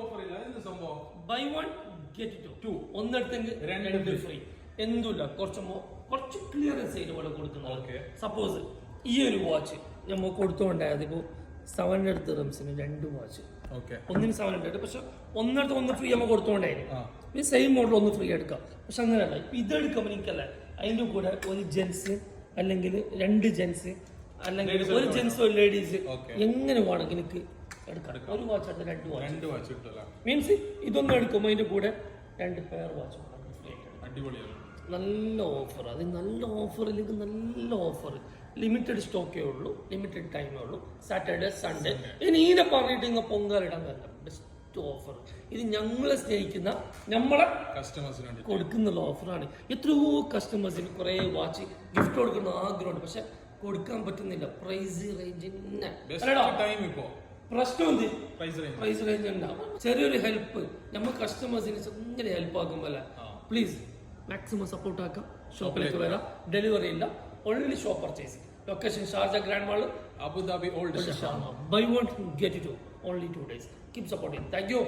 Offer ഇല്ല, എന്ത് സംഭവം? ബൈ 1 ഗെറ്റ് 2 ഒന്നെടുത്തെങ്കിൽ രണ്ട് ഫ്രീ. എന്തുമില്ല, കുറച്ച് ക്ലിയറൻസ് ആയിട്ട് ഇവിടെ കൊടുക്കുന്നത്. സപ്പോസ് ഈ ഒരു വാച്ച് നമ്മൾ കൊടുത്തുകൊണ്ടായത് ഇപ്പോൾ 700 ദിർഹംസിന് 2 വാച്ച്, ഒന്നിന് 700, പക്ഷെ ഒന്നെടുത്ത് ഒന്ന് ഫ്രീ നമ്മൾ കൊടുത്തുകൊണ്ടായിരുന്നു. ഈ സെയിം മോഡൽ ഒന്ന് ഫ്രീ എടുക്കാം. പക്ഷെ അങ്ങനെയല്ല, ഇപ്പൊ ഇതെടുക്കുമ്പോൾ എനിക്കല്ല, അതിന്റെ കൂടെ ഒരു ജെൻസ് അല്ലെങ്കിൽ 2 ജെൻസ് അല്ലെങ്കിൽ ഒരു ജെൻസ് ഒരു ലേഡീസ് എങ്ങനെ വേണമെങ്കിൽ എനിക്ക് എടുക്കാം. ഒരു വാച്ച് എടുത്ത് 2 വാച്ച് മീൻസ് ഇതൊന്നും എടുക്കുമ്പോൾ അതിന്റെ കൂടെ 2 പെയർ വാച്ച് ഫ്രീ ആയിട്ട്. അടിപൊളിയാണ്, നല്ല ഓഫർ. അത് നല്ല ഓഫറിലേക്ക് നല്ല ഓഫർ. ലിമിറ്റഡ് സ്റ്റോക്കേ ഉള്ളൂ, ലിമിറ്റഡ് ടൈമേ ഉള്ളൂ. Saturday Sunday. ഇനി ഇതിനെ പറഞ്ഞിട്ട് ഇങ്ങനെ പൊങ്കാലിടാൻ വരില്ല. Best offer. ഇത് ഞങ്ങളെ സ്നേഹിക്കുന്ന നമ്മളെ കസ്റ്റമേഴ്സിന് കൊടുക്കുന്ന ഓഫറാണ്. എത്രയോ കസ്റ്റമേഴ്സിന് കുറെ വാച്ച് ഗിഫ്റ്റ് കൊടുക്കുന്ന ആഗ്രഹമുണ്ട്, പക്ഷെ കൊടുക്കാൻ പറ്റുന്നില്ല. പ്രൈസ് റേഞ്ച് പ്രശ്നം എന്ത്? പ്രൈസ് റേഞ്ച് ഉണ്ടാവും. ചെറിയൊരു ഹെൽപ്പ് നമ്മൾ കസ്റ്റമേഴ്സിന് ഇങ്ങനെ ഹെൽപ്പ് ആക്കുമ്പോൾ പ്ലീസ് മാക്സിമം സപ്പോർട്ട് ആക്കാം. ഷോപ്പിലേക്ക് വരാം, ഡെലിവറി ഇല്ല, only shop purchasing. Location Sharjah grand mall, Abu Dhabi old buy 1 get 2 only 2 days. Keep supporting. Thank you.